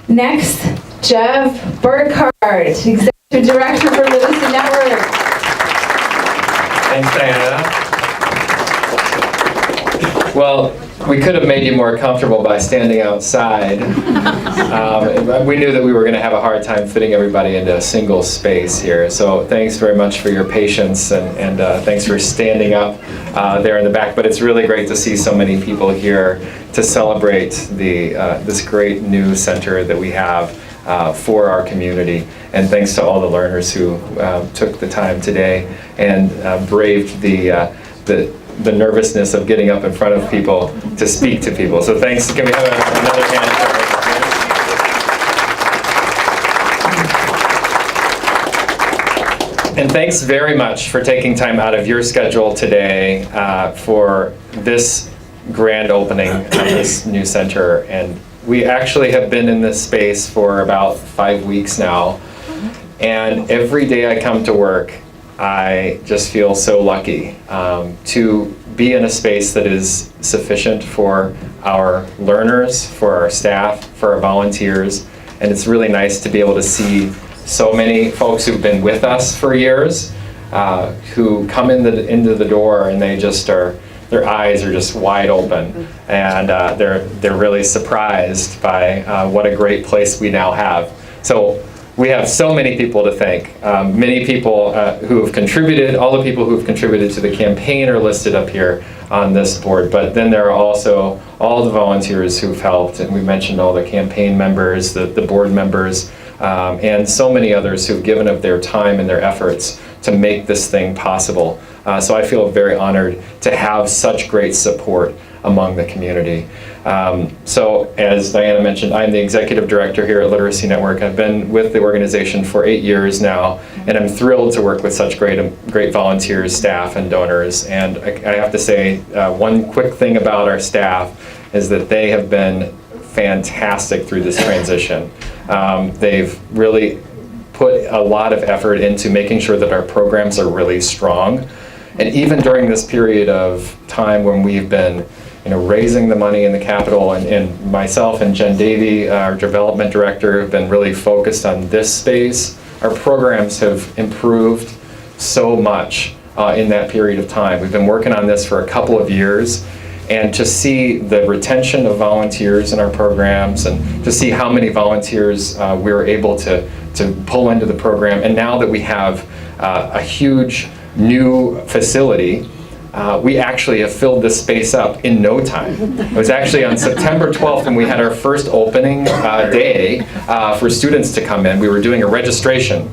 Next, Jeff Burkhart, Executive Director for Madison Network. Thanks, Diana. Well, we could have made you more comfortable by standing outside. We knew that we were going to have a hard time fitting everybody into a single space here. So thanks very much for your patience, and thanks for standing up there in the back. But it's really great to see so many people here to celebrate this great new center that we have for our community. And thanks to all the learners who took the time today and braved the nervousness of getting up in front of people to speak to people. So thanks. Can we have another hand for And thanks very much for taking time out of your schedule today for this grand opening of this new center. And we actually have been in this space for about 5 weeks now. And every day I come to work, I just feel so lucky to be in a space that is sufficient for our learners, for our staff, for our volunteers. And it's really nice to be able to see so many folks who've been with us for years who come into the door and they just are, their eyes are just wide open, and they're really surprised by what a great place we now have. So we have so many people to thank. Many people who have contributed, all the people who have contributed to the campaign are listed up here on this board, but then there are also all the volunteers who've helped, and we mentioned all the campaign members, the board members, and so many others who've given up their time and their efforts to make this thing possible. So I feel very honored to have such great support among the community. So as Diana mentioned, I'm the Executive Director here at Literacy Network. I've been with the organization for 8 years now, and I'm thrilled to work with such great volunteers, staff, and donors. And I have to say, one quick thing about our staff is that they have been fantastic through this transition. They've really put a lot of effort into making sure that our programs are really strong. And even during this period of time when we've been raising the money in the Capitol, and myself and Jen Davey, our development director, have been really focused on this space, our programs have improved so much in that period of time. We've been working on this for a couple of years, and to see the retention of volunteers in our programs, and to see how many volunteers we were able to pull into the program, and now that we have a huge new facility, we actually have filled this space up in no time. It was actually on September 12th when we had our first opening day for students to come in. We were doing a registration,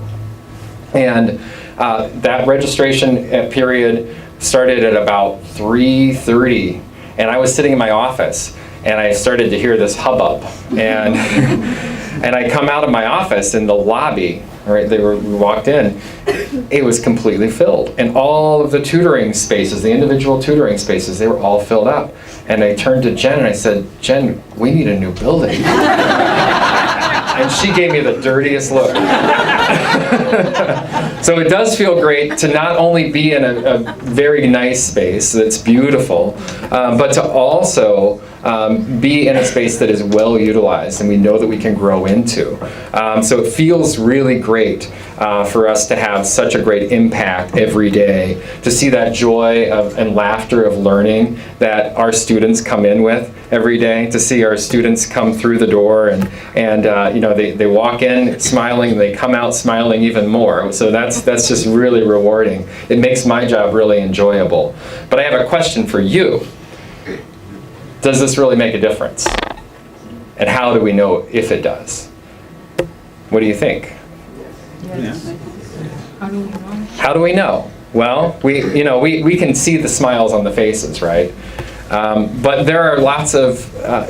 and that registration period started at about 3:30, and I was sitting in my office and I started to hear this hubbub, and and I come out of my office in the lobby. Right, we walked in, it was completely filled. And all of the tutoring spaces, the individual tutoring spaces, they were all filled up. And I turned to Jen and I said, Jen, we need a new building. And she gave me the dirtiest look. So it does feel great to not only be in a very nice space that's beautiful, but to also be in a space that is well utilized and we know that we can grow into. So it feels really great for us to have such a great impact every day, to see that joy and laughter of learning that our students come in with every day, to see our students come through the door and they walk in smiling and they come out smiling even more. So that's just really rewarding. It makes my job really enjoyable. But I have a question for you. Does this really make a difference? And how do we know if it does? What do you think? Yes. How do we know? Well, we can see the smiles on the faces, right? But there are lots of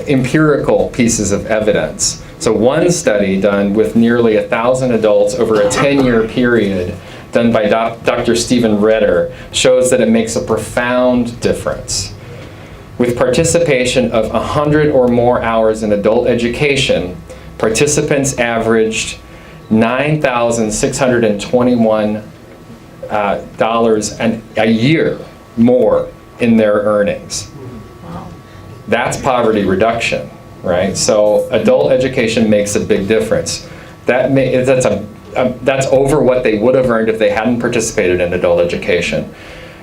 empirical pieces of evidence. So one study done with nearly 1,000 adults over a 10-year period, done by Dr. Stephen Ritter, shows that it makes a profound difference. With participation of 100 or more hours in adult education, participants averaged $9,621 a year more in their earnings. Wow. That's poverty reduction. right? So adult education makes a big difference. That's over what they would have earned if they hadn't participated in adult education.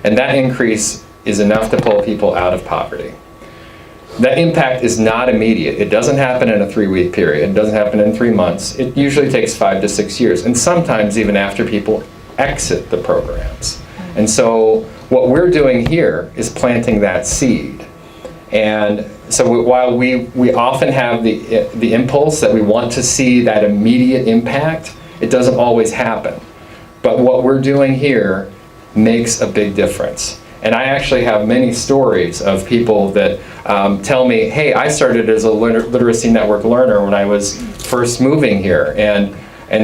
And that increase is enough to pull people out of poverty. That impact is not immediate. It doesn't happen in a 3-week period. It doesn't happen in 3 months. It usually takes 5 to 6 years, and sometimes even after people exit the programs. And so what we're doing here is planting that seed. And so while we often have the impulse that we want to see that immediate impact, it doesn't always happen. But what we're doing here makes a big difference. And I actually have many stories of people that tell me, hey, I started as a literacy network learner when I was first moving here, and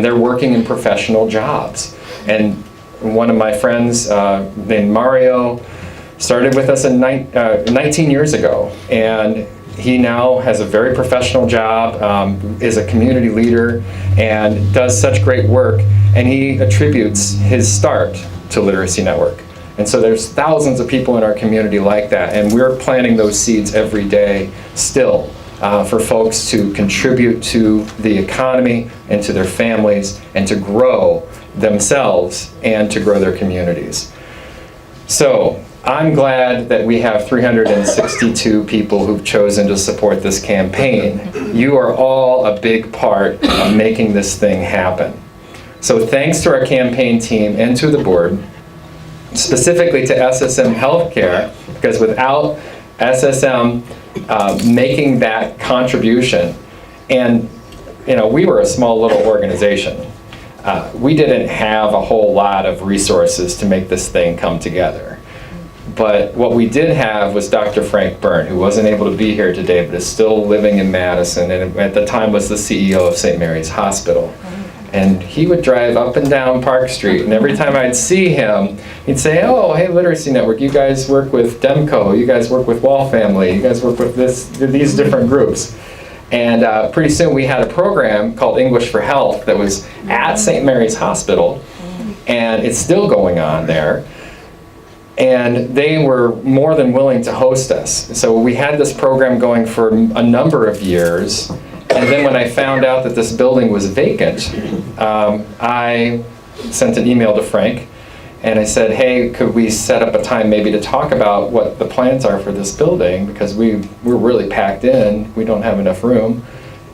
they're working in professional jobs. And one of my friends named Mario started with us 19 years ago, and he now has a very professional job, is a community leader, and does such great work, and he attributes his start to Literacy Network. And so there's thousands of people in our community like that, and we're planting those seeds every day still for folks to contribute to the economy and to their families and to grow themselves and to grow their communities. So I'm glad that we have 362 people who've chosen to support this campaign. You are all a big part of making this thing happen. So thanks to our campaign team and to the board, specifically to SSM Healthcare, because without SSM making that contribution, and we were a small little organization. We didn't have a whole lot of resources to make this thing come together. But what we did have was Dr. Frank Byrne, who wasn't able to be here today, but is still living in Madison, and at the time was the CEO of St. Mary's Hospital. And he would drive up and down Park Street, and every time I'd see him, he'd say, oh, hey, Literacy Network, you guys work with Demco, you guys work with Wall Family, you guys work with these different groups. And pretty soon we had a program called English for Health that was at St. Mary's Hospital, and it's still going on there. And they were more than willing to host us. So we had this program going for a number of years. And then when I found out that this building was vacant, I sent an email to Frank, and I said, hey, could we set up a time maybe to talk about what the plans are for this building, because we're really packed in, we don't have enough room.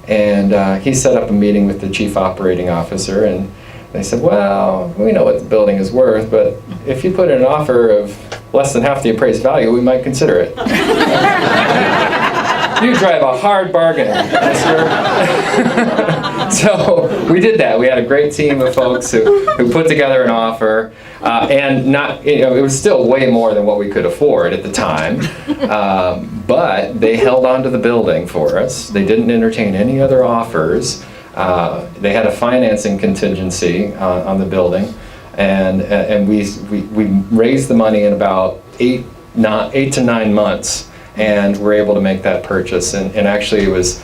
And he set up a meeting with the chief operating officer, and they said, well, we know what the building is worth, but if you put in an offer of less than half the appraised value, we might consider it. You drive a hard bargain, mister. So we did that. We had a great team of folks who put together an offer, and it was still way more than what we could afford at the time. But they held on to the building for us. They didn't entertain any other offers. They had a financing contingency on the building, and we raised the money in about 8 to 9 months. And we're able to make that purchase. And actually it was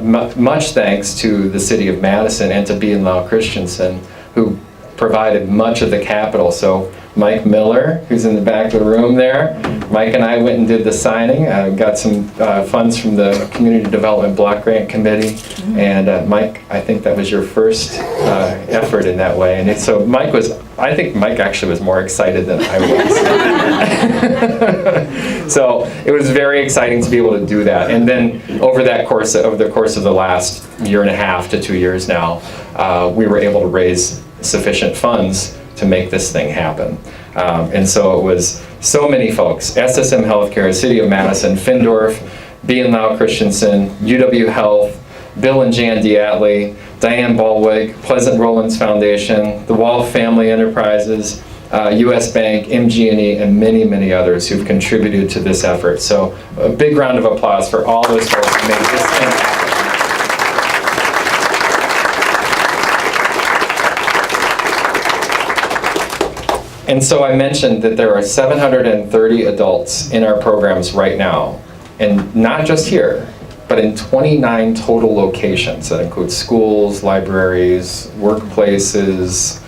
much thanks to the city of Madison and to B&Lau Christensen, who provided much of the capital. So Mike Miller, who's in the back of the room there, Mike and I went and did the signing, got some funds from the Community Development Block Grant Committee. And Mike, I think that was your first effort in that way. And so I think Mike actually was more excited than I was. So it was very exciting to be able to do that. And then over the course of the last 1.5 to 2 years now, we were able to raise sufficient funds to make this thing happen. And so it was so many folks: SSM Healthcare, City of Madison, Findorf, B&Lau Christensen, UW Health, Bill and Jan Diatley, Diane Baldwig, Pleasant Rollins Foundation, the Wall Family Enterprises, US Bank, MG&E, and many, many others who've contributed to this effort. So a big round of applause for all those folks who made this thing happen. And so I mentioned that there are 730 adults in our programs right now, and not just here, but in 29 total locations that include schools, libraries, workplaces,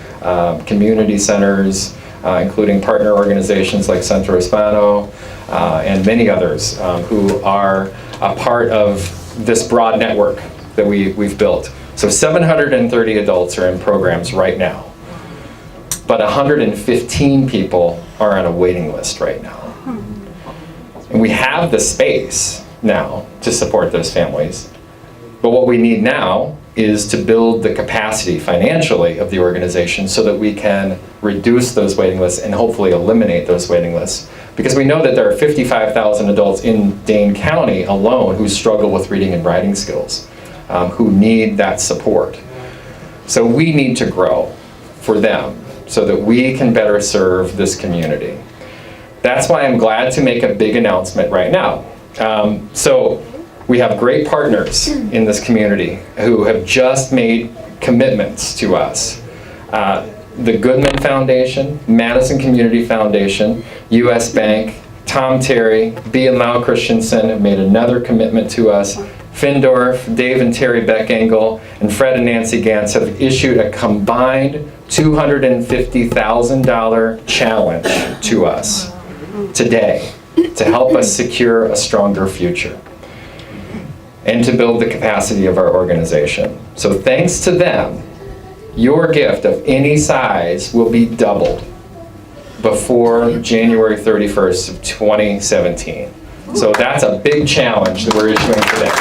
community centers, including partner organizations like Centro Hispano, and many others who are a part of this broad network that we've built. So 730 adults are in programs right now, but 115 people are on a waiting list right now. And we have the space now to support those families. But what we need now is to build the capacity financially of the organization so that we can reduce those waiting lists and hopefully eliminate those waiting lists. Because we know that there are 55,000 adults in Dane County alone who struggle with reading and writing skills, who need that support. So we need to grow for them so that we can better serve this community. That's why I'm glad to make a big announcement right now. So we have great partners in this community who have just made commitments to us. The Goodman Foundation, Madison Community Foundation, U.S. Bank, Tom Terry, B. and Lau Christensen have made another commitment to us. Findorf, Dave and Terry Beckengle, and Fred and Nancy Gantz have issued a combined $250,000 challenge to us today to help us secure a stronger future and to build the capacity of our organization. So thanks to them, your gift of any size will be doubled before January 31st of 2017. So that's a big challenge that we're issuing today.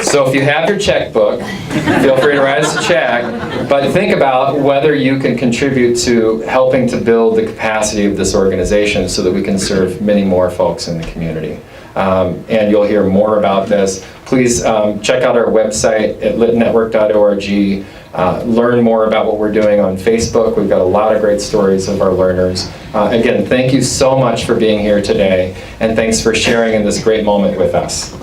So if you have your checkbook, feel free to write us a check, but think about whether you can contribute to helping to build the capacity of this organization so that we can serve many more folks in the community. And you'll hear more about this. Please check out our website at litnetwork.org. Learn more about what we're doing on Facebook. We've got a lot of great stories of our learners. Again, thank you so much for being here today, and thanks for sharing in this great moment with us.